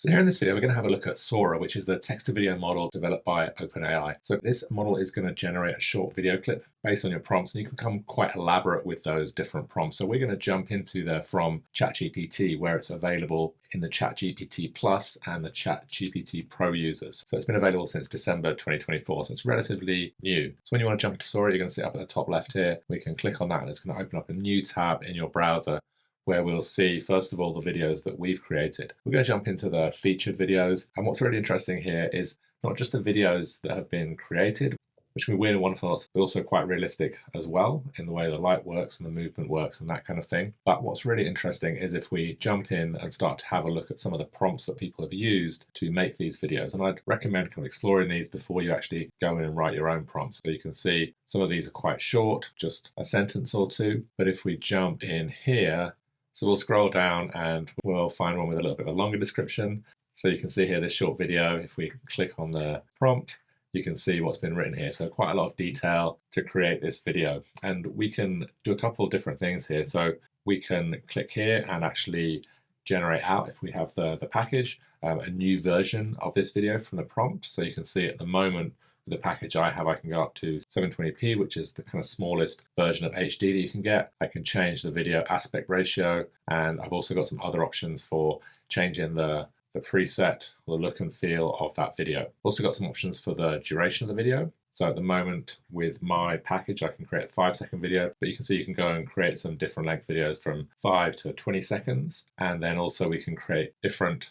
So here in this video, we're going to have a look at Sora, which is the text-to-video model developed by OpenAI. So this model is going to generate a short video clip based on your prompts, and you can become quite elaborate with those different prompts. So we're going to jump into the from ChatGPT, where it's available in the ChatGPT Plus and the ChatGPT Pro users. So it's been available since December 2024, so it's relatively new. So when you want to jump to Sora, you're going to see up at the top left here, we can click on that and it's going to open up a new tab in your browser where we'll see, first of all, the videos that we've created. We're going to jump into the featured videos. And what's really interesting here is not just the videos that have been created, which can be weird and wonderful, but also quite realistic as well in the way the light works and the movement works and that kind of thing. But what's really interesting is if we jump in and start to have a look at some of the prompts that people have used to make these videos. And I'd recommend kind of exploring these before you actually go in and write your own prompts. So you can see some of these are quite short, just a sentence or two. But if we jump in here, so we'll scroll down and we'll find one with a little bit of a longer description. So you can see here this short video. If we click on the prompt, you can see what's been written here. So quite a lot of detail to create this video. And we can do a couple of different things here. So we can click here and actually generate out, if we have the package, a new version of this video from the prompt. So you can see at the moment, the package I have, I can go up to 720p, which is the kind of smallest version of HD that you can get. I can change the video aspect ratio, and I've also got some other options for changing the preset or the look and feel of that video. Also got some options for the duration of the video. So at the moment with my package, I can create a 5-second video, but you can see you can go and create some different length videos from 5 to 20 seconds. And then also we can create different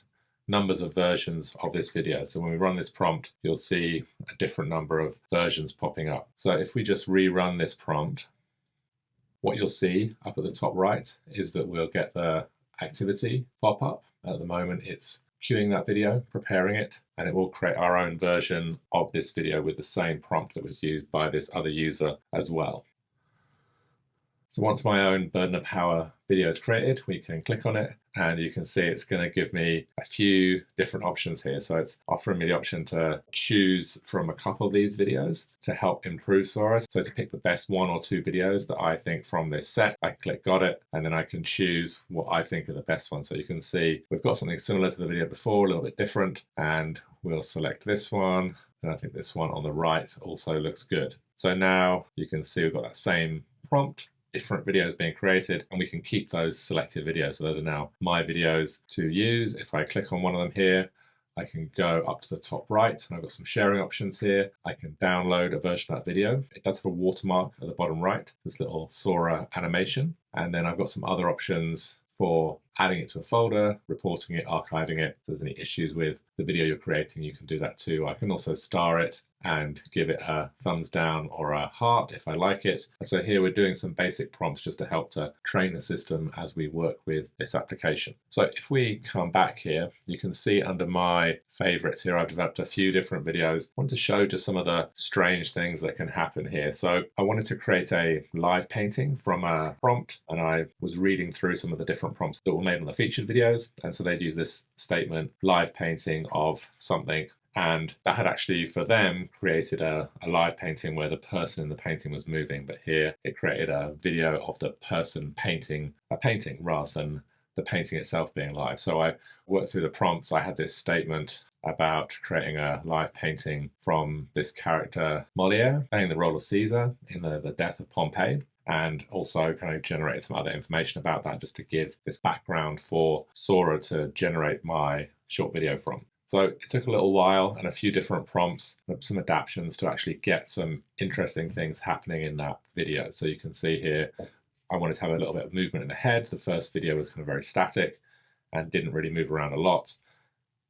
numbers of versions of this video. So when we run this prompt, you'll see a different number of versions popping up. So if we just rerun this prompt, what you'll see up at the top right is that we'll get the activity pop up. At the moment, it's queuing that video, preparing it, and it will create our own version of this video with the same prompt that was used by this other user as well. So once my own burden of power video is created, we can click on it and you can see it's going to give me a few different options here. So it's offering me the option to choose from a couple of these videos to help improve Sora. So to pick the best 1 or 2 videos that I think from this set, I can click got it, and then I can choose what I think are the best ones. So you can see we've got something similar to the video before, a little bit different, and we'll select this one. And I think this one on the right also looks good. So now you can see we've got that same prompt, different videos being created, and we can keep those selected videos. So those are now my videos to use. If I click on one of them here, I can go up to the top right and I've got some sharing options here. I can download a version of that video. It does have a watermark at the bottom right, this little Sora animation. And then I've got some other options for adding it to a folder, reporting it, archiving it. So if there's any issues with the video you're creating, you can do that too. I can also star it and give it a thumbs down or a heart if I like it. And so here we're doing some basic prompts just to help to train the system as we work with this application. So if we come back here, you can see under my favorites here, I've developed a few different videos. I want to show just some of the strange things that can happen here. So I wanted to create a live painting from a prompt, and I was reading through some of the different prompts that were made on the featured videos. And so they'd use this statement, live painting of something. And that had actually, for them, created a live painting where the person in the painting was moving. But here it created a video of the person painting a painting rather than the painting itself being live. So I worked through the prompts. I had this statement about creating a live painting from this character, Moliere, playing the role of Caesar in the death of Pompey. And also kind of generated some other information about that just to give this background for Sora to generate my short video from. So it took a little while and a few different prompts, some adaptations to actually get some interesting things happening in that video. So you can see here, I wanted to have a little bit of movement in the head. The first video was kind of very static and didn't really move around a lot.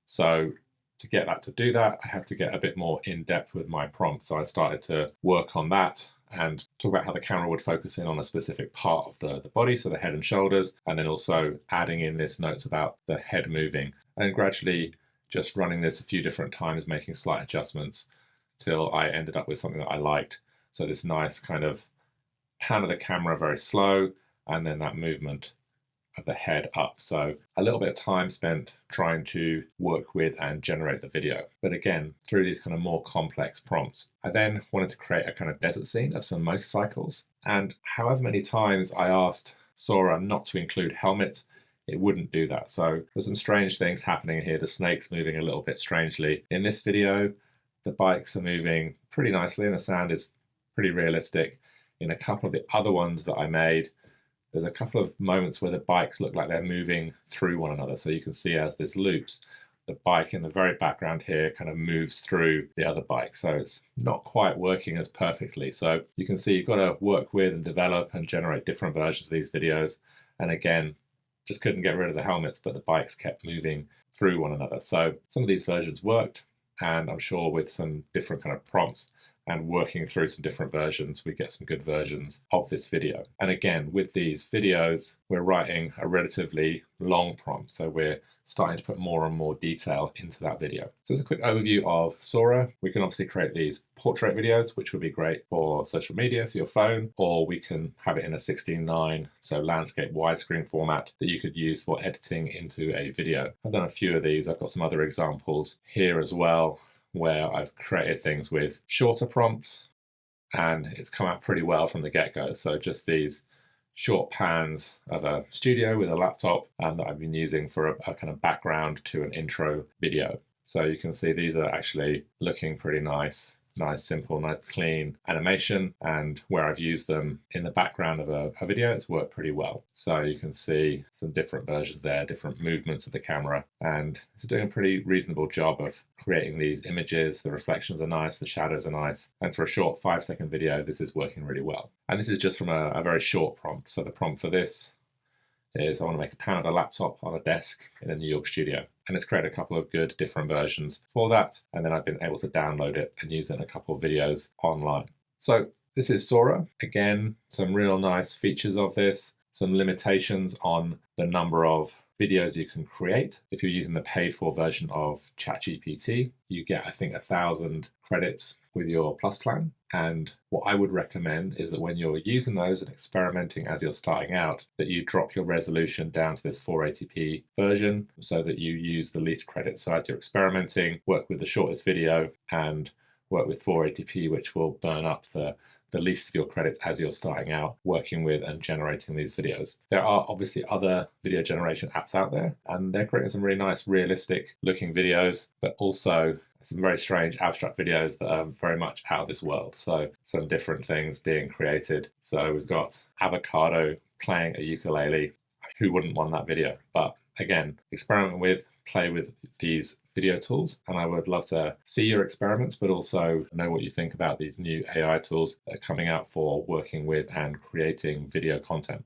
So to get that to do that, I had to get a bit more in depth with my prompt. So I started to work on that and talk about how the camera would focus in on a specific part of the body, so the head and shoulders, and then also adding in this note about the head moving. And gradually just running this a few different times, making slight adjustments till I ended up with something that I liked. So this nice kind of pan of the camera, very slow, and then that movement of the head up. So a little bit of time spent trying to work with and generate the video. But again, through these kind of more complex prompts. I then wanted to create a kind of desert scene of some motorcycles. And however many times I asked Sora not to include helmets, it wouldn't do that. So there's some strange things happening here. The snake's moving a little bit strangely. In this video, the bikes are moving pretty nicely and the sound is pretty realistic. In a couple of the other ones that I made, there's a couple of moments where the bikes look like they're moving through one another. So you can see as this loops, the bike in the very background here kind of moves through the other bike. So it's not quite working as perfectly. So you can see you've got to work with and develop and generate different versions of these videos. And again, just couldn't get rid of the helmets, but the bikes kept moving through one another. So some of these versions worked, and I'm sure with some different kind of prompts and working through some different versions, we get some good versions of this video. And again, with these videos, we're writing a relatively long prompt. So we're starting to put more and more detail into that video. So as a quick overview of Sora, we can obviously create these portrait videos, which would be great for social media, for your phone, or we can have it in a 16:9, so landscape widescreen format that you could use for editing into a video. I've done a few of these. I've got some other examples here as well, where I've created things with shorter prompts and it's come out pretty well from the get-go. So just these short pans of a studio with a laptop that I've been using for a kind of background to an intro video. So you can see these are actually looking pretty nice. Nice, simple, nice, clean animation, and where I've used them in the background of a video, it's worked pretty well. So you can see some different versions there, different movements of the camera, and it's doing a pretty reasonable job of creating these images. The reflections are nice, the shadows are nice, and for a short 5-second video, this is working really well. And this is just from a very short prompt. So the prompt for this is I want to make a pan of a laptop on a desk in a New York studio. And it's created a couple of good different versions for that. And then I've been able to download it and use it in a couple of videos online. So this is Sora. Again, some real nice features of this, some limitations on the number of videos you can create. If you're using the paid for version of ChatGPT, you get, I think, 1,000 credits with your Plus plan. And what I would recommend is that when you're using those and experimenting as you're starting out, that you drop your resolution down to this 480p version so that you use the least credits. So as you're experimenting, work with the shortest video and work with 480p, which will burn up the least of your credits as you're starting out working with and generating these videos. There are obviously other video generation apps out there, and they're creating some really nice, realistic looking videos, but also some very strange abstract videos that are very much out of this world. So some different things being created. So we've got Avocado playing a ukulele. Who wouldn't want that video? But again, experiment with, play with these video tools, and I would love to see your experiments, but also know what you think about these new AI tools that are coming out for working with and creating video content.